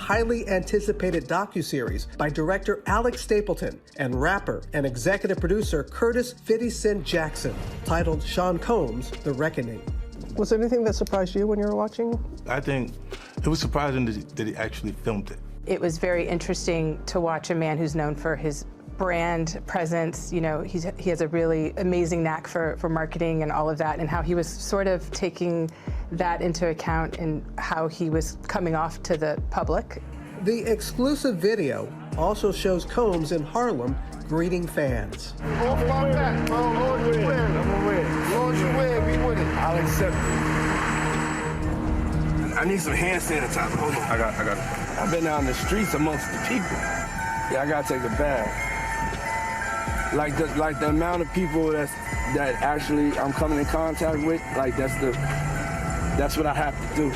highly anticipated docuseries by director Alex Stapleton and rapper and executive producer Curtis 50 Cent Jackson, titled Sean Combs: The Reckoning. Was there anything that surprised you when you were watching? I think it was surprising that he actually filmed it. It was very interesting to watch a man who's known for his brand presence. You know, he has a really amazing knack for marketing and all of that, and how he was sort of taking that into account in how he was coming off to the public. The exclusive video also shows Combs in Harlem greeting fans. Off my back, bro. Lord, you win. I'm gonna win. Lord, you win. We win it. I'll accept it. I need some hand sanitizer. Hold on. I got it. I've been out in the streets amongst the people. Yeah, I gotta take a bath. Like the amount of people that actually I'm coming in contact with, like that's what I have to do.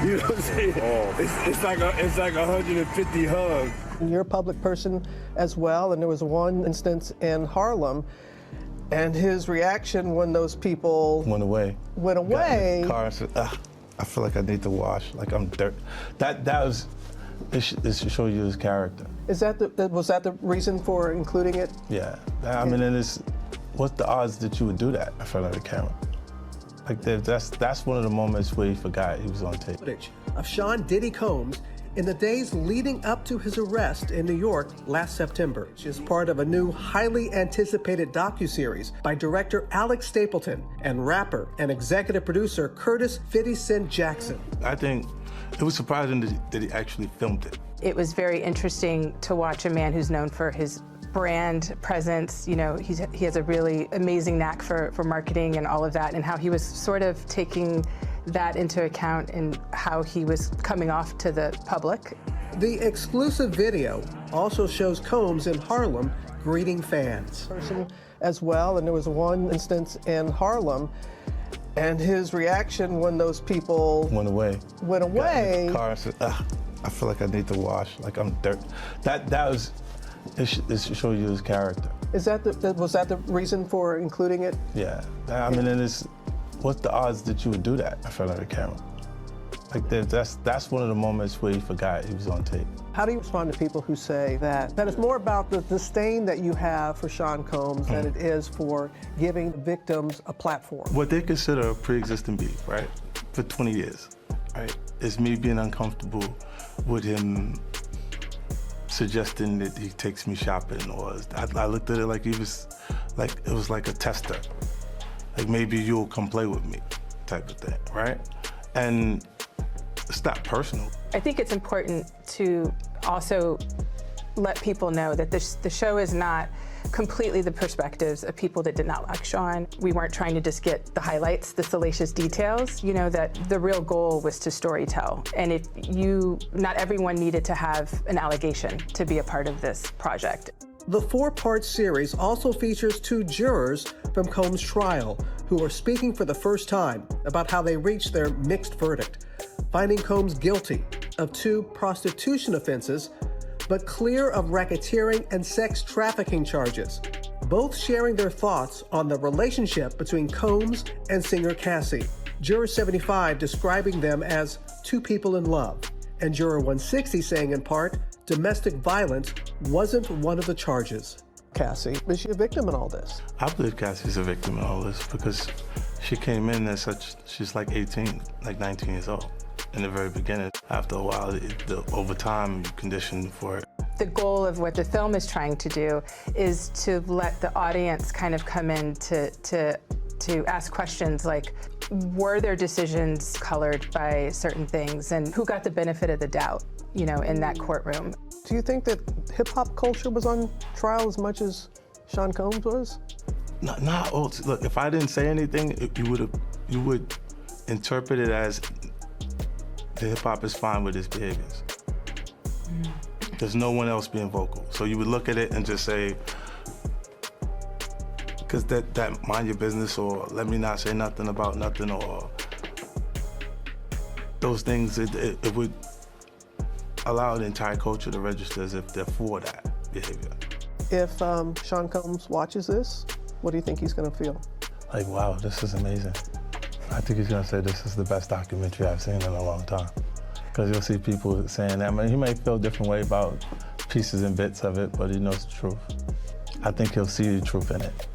You know what I'm saying? Oh. It's like 150 hugs. You're a public person as well, and there was one instance in Harlem, and his reaction when those people went away. Got in the car and said, I feel like I need to wash, like I'm dirt. It should show you his character. Was that the reason for including it? Yeah, I mean, and what's the odds that you would do that in front of the camera? Like that's one of the moments where he forgot he was on tape. Footage of Sean Diddy Combs in the days leading up to his arrest in New York last September, which is part of a new highly anticipated docuseries by director Alex Stapleton and rapper and executive producer Curtis 50 Cent Jackson. I think it was surprising that he actually filmed it. It was very interesting to watch a man who's known for his brand presence. You know, he has a really amazing knack for marketing and all of that, and how he was sort of taking that into account in how he was coming off to the public. The exclusive video also shows Combs in Harlem greeting fans. Person as well, and there was one instance in Harlem, and his reaction when those people went away. Got in the car and said, I feel like I need to wash, like I'm dirt. It should show you his character. Was that the reason for including it? Yeah, I mean, what's the odds that you would do that in front of the camera? Like that's one of the moments where he forgot he was on tape. How do you respond to people who say that it's more about the disdain that you have for Sean Combs than it is for giving victims a platform? What they consider a pre-existing beef, right, for 20 years, right, is me being uncomfortable with him suggesting that he takes me shopping, or I looked at it like it was like a tester. Like, maybe you'll come play with me type of thing, right? And it's not personal. I think it's important to also let people know that the show is not completely the perspectives of people that did not like Sean. We weren't trying to just get the highlights, the salacious details. You know, that the real goal was to storytell. And not everyone needed to have an allegation to be a part of this project. The 4-part series also features 2 jurors from Combs' trial who are speaking for the first time about how they reached their mixed verdict, finding Combs guilty of 2 prostitution offenses, but clear of racketeering and sex trafficking charges, both sharing their thoughts on the relationship between Combs and singer Cassie. Juror 75 describing them as 2 people in love, and Juror 160 saying in part, domestic violence wasn't one of the charges. Cassie, is she a victim in all this? I believe Cassie's a victim in all this because she came in she's like 18, like 19 years old in the very beginning. After a while, over time, you condition for it. The goal of what the film is trying to do is to let the audience kind of come in to ask questions like, were their decisions colored by certain things, and who got the benefit of the doubt, you know, in that courtroom? Do you think that hip-hop culture was on trial as much as Sean Combs was? Not all. Look, if I didn't say anything, you would interpret it as the hip-hop is fine with his behaviors. There's no one else being vocal. So you would look at it and just say, because that mind your business, or let me not say nothing about nothing, or those things, it would allow the entire culture to register as if they're for that behavior. If Sean Combs watches this, what do you think he's gonna feel? Like, wow, this is amazing. I think he's gonna say this is the best documentary I've seen in a long time. Because you'll see people saying that. I mean, he may feel a different way about pieces and bits of it, but he knows the truth. I think he'll see the truth in it.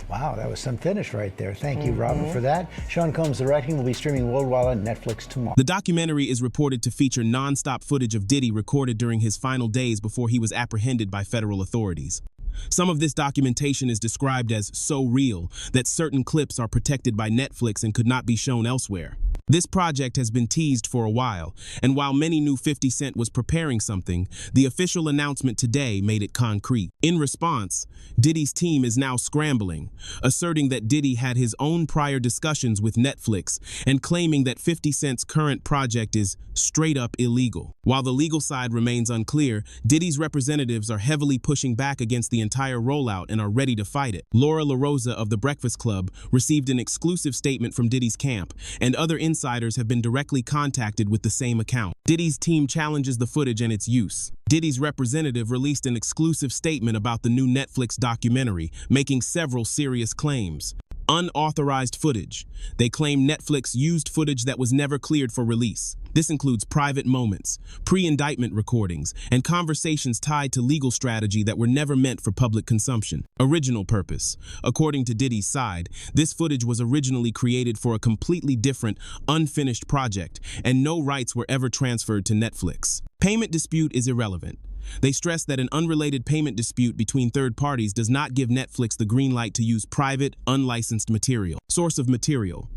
Wow, that was some finish right there. Thank you, Robin, for that. Sean Combs' directing will be streaming worldwide on Netflix tomorrow. The documentary is reported to feature non-stop footage of Diddy recorded during his final days before he was apprehended by federal authorities. Some of this documentation is described as so real that certain clips are protected by Netflix and could not be shown elsewhere. This project has been teased for a while, and while many knew 50 Cent was preparing something, the official announcement today made it concrete. In response, Diddy's team is now scrambling, asserting that Diddy had his own prior discussions with Netflix and claiming that 50 Cent's current project is straight up illegal. While the legal side remains unclear, Diddy's representatives are heavily pushing back against the entire rollout and are ready to fight it. Laura LaRosa of The Breakfast Club received an exclusive statement from Diddy's camp, and other insiders have been directly contacted with the same account. Diddy's team challenges the footage and its use. Diddy's representative released an exclusive statement about the new Netflix documentary, making several serious claims. Unauthorized footage. They claim Netflix used footage that was never cleared for release. This includes private moments, pre-indictment recordings, and conversations tied to legal strategy that were never meant for public consumption. Original purpose. According to Diddy's side, this footage was originally created for a completely different, unfinished project, and no rights were ever transferred to Netflix. Payment dispute is irrelevant. They stress that an unrelated payment dispute between third parties does not give Netflix the green light to use private, unlicensed material. Source of material.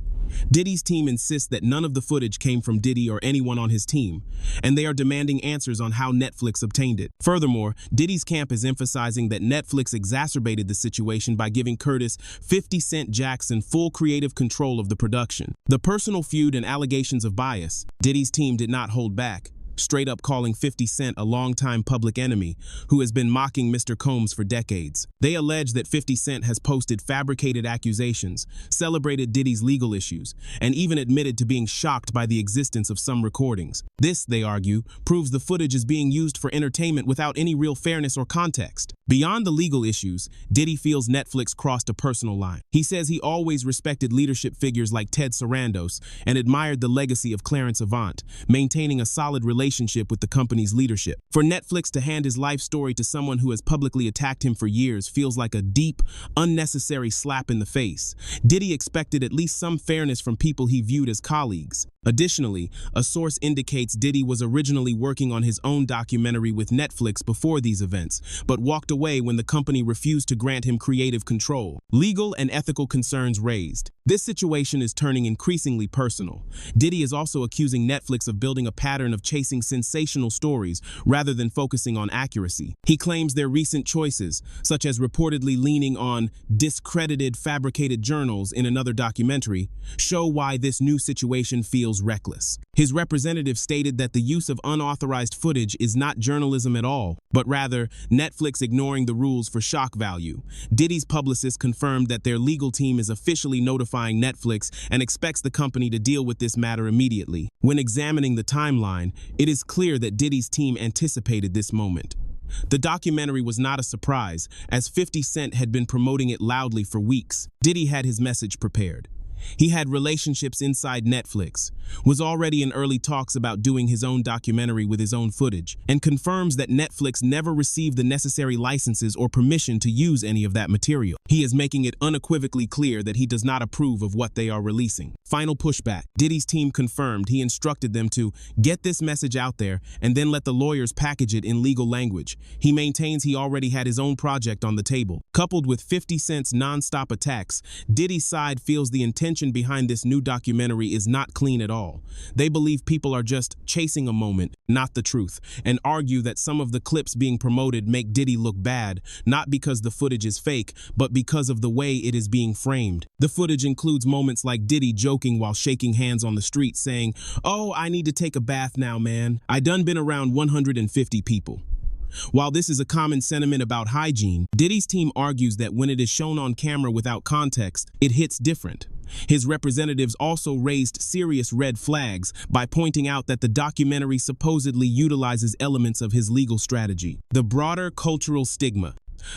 Diddy's team insists that none of the footage came from Diddy or anyone on his team, and they are demanding answers on how Netflix obtained it. Furthermore, Diddy's camp is emphasizing that Netflix exacerbated the situation by giving Curtis 50 Cent Jackson full creative control of the production. The personal feud and allegations of bias, Diddy's team did not hold back, straight up calling 50 Cent a longtime public enemy who has been mocking Mr. Combs for decades. They allege that 50 Cent has posted fabricated accusations, celebrated Diddy's legal issues, and even admitted to being shocked by the existence of some recordings. This, they argue, proves the footage is being used for entertainment without any real fairness or context. Beyond the legal issues, Diddy feels Netflix crossed a personal line. He says he always respected leadership figures like Ted Sarandos and admired the legacy of Clarence Avant, maintaining a solid relationship with the company's leadership. For Netflix to hand his life story to someone who has publicly attacked him for years feels like a deep, unnecessary slap in the face. Diddy expected at least some fairness from people he viewed as colleagues. Additionally, a source indicates Diddy was originally working on his own documentary with Netflix before these events, but walked away when the company refused to grant him creative control. Legal and ethical concerns raised. This situation is turning increasingly personal. Diddy is also accusing Netflix of building a pattern of chasing sensational stories rather than focusing on accuracy. He claims their recent choices, such as reportedly leaning on discredited, fabricated journals in another documentary, show why this new situation feels reckless. His representative stated that the use of unauthorized footage is not journalism at all, but rather Netflix ignoring the rules for shock value. Diddy's publicist confirmed that their legal team is officially notifying Netflix and expects the company to deal with this matter immediately. When examining the timeline, it is clear that Diddy's team anticipated this moment. The documentary was not a surprise, as 50 Cent had been promoting it loudly for weeks. Diddy had his message prepared. He had relationships inside Netflix, was already in early talks about doing his own documentary with his own footage, and confirms that Netflix never received the necessary licenses or permission to use any of that material. He is making it unequivocally clear that he does not approve of what they are releasing. Final pushback. Diddy's team confirmed he instructed them to get this message out there and then let the lawyers package it in legal language. He maintains he already had his own project on the table. Coupled with 50 Cent's non-stop attacks, Diddy's side feels the intention behind this new documentary is not clean at all. They believe people are just chasing a moment, not the truth, and argue that some of the clips being promoted make Diddy look bad, not because the footage is fake, but because of the way it is being framed. The footage includes moments like Diddy joking while shaking hands on the street saying, "Oh, I need to take a bath now, man. I done been around 150 people." While this is a common sentiment about hygiene, Diddy's team argues that when it is shown on camera without context, it hits different. His representatives also raised serious red flags by pointing out that the documentary supposedly utilizes elements of his legal strategy. The broader cultural stigma.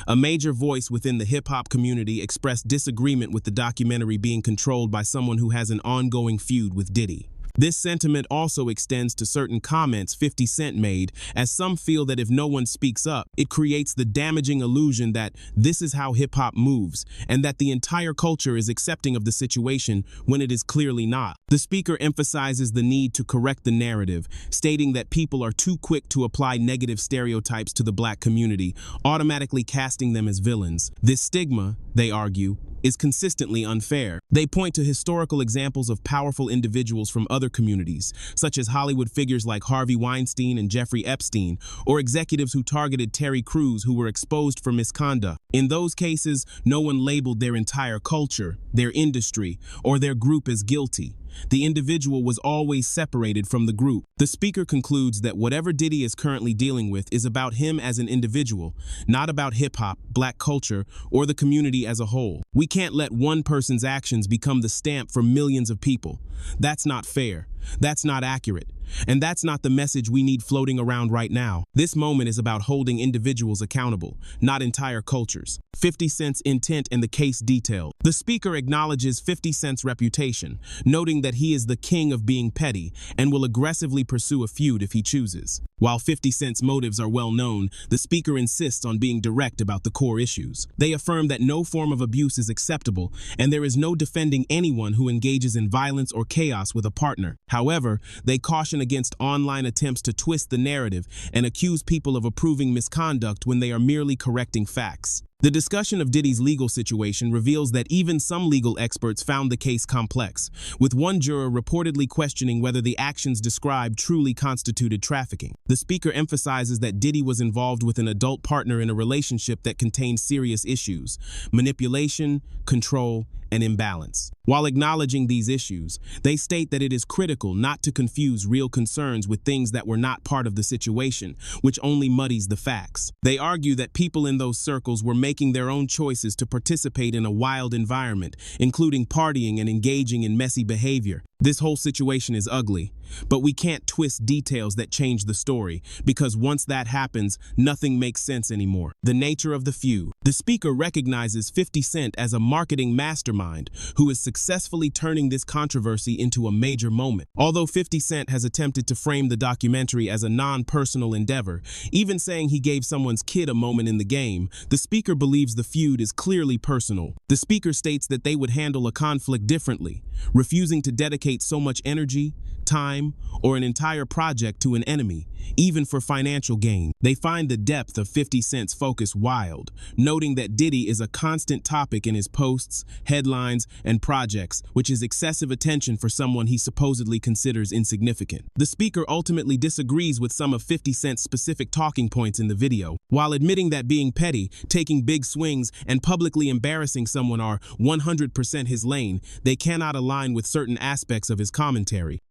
A major voice within the hip-hop community expressed disagreement with the documentary being controlled by someone who has an ongoing feud with Diddy. This sentiment also extends to certain comments 50 Cent made, as some feel that if no one speaks up, it creates the damaging illusion that this is how hip-hop moves, and that the entire culture is accepting of the situation when it is clearly not. The speaker emphasizes the need to correct the narrative, stating that people are too quick to apply negative stereotypes to the black community, automatically casting them as villains. This stigma, they argue, is consistently unfair. They point to historical examples of powerful individuals from other communities, such as Hollywood figures like Harvey Weinstein and Jeffrey Epstein, or executives who targeted Terry Crews who were exposed for misconduct. In those cases, no one labeled their entire culture, their industry, or their group as guilty. The individual was always separated from the group. The speaker concludes that whatever Diddy is currently dealing with is about him as an individual, not about hip-hop, black culture, or the community as a whole. We can't let one person's actions become the stamp for millions of people. That's not fair. That's not accurate. And that's not the message we need floating around right now. This moment is about holding individuals accountable, not entire cultures. 50 Cent's intent and the case detailed. The speaker acknowledges 50 Cent's reputation, noting that he is the king of being petty and will aggressively pursue a feud if he chooses. While 50 Cent's motives are well known, the speaker insists on being direct about the core issues. They affirm that no form of abuse is acceptable, and there is no defending anyone who engages in violence or chaos with a partner. However, they caution against online attempts to twist the narrative and accuse people of approving misconduct when they are merely correcting facts. The discussion of Diddy's legal situation reveals that even some legal experts found the case complex, with one juror reportedly questioning whether the actions described truly constituted trafficking. The speaker emphasizes that Diddy was involved with an adult partner in a relationship that contained serious issues: manipulation, control, and imbalance. While acknowledging these issues, they state that it is critical not to confuse real concerns with things that were not part of the situation, which only muddies the facts. They argue that people in those circles were making their own choices to participate in a wild environment, including partying and engaging in messy behavior. This whole situation is ugly, but we can't twist details that change the story, because once that happens, nothing makes sense anymore. The nature of the feud. The speaker recognizes 50 Cent as a marketing mastermind who is successfully turning this controversy into a major moment. Although 50 Cent has attempted to frame the documentary as a non-personal endeavor, even saying he gave someone's kid a moment in the game, the speaker believes the feud is clearly personal. The speaker states that they would handle a conflict differently, refusing to dedicate so much energy, time, or an entire project to an enemy, even for financial gain. They find the depth of 50 Cent's focus wild, noting that Diddy is a constant topic in his posts, headlines, and projects, which is excessive attention for someone he supposedly considers insignificant. The speaker ultimately disagrees with some of 50 Cent's specific talking points in the video. While admitting that being petty, taking big swings, and publicly embarrassing someone are 100% his lane, they cannot align with certain aspects of his commentary.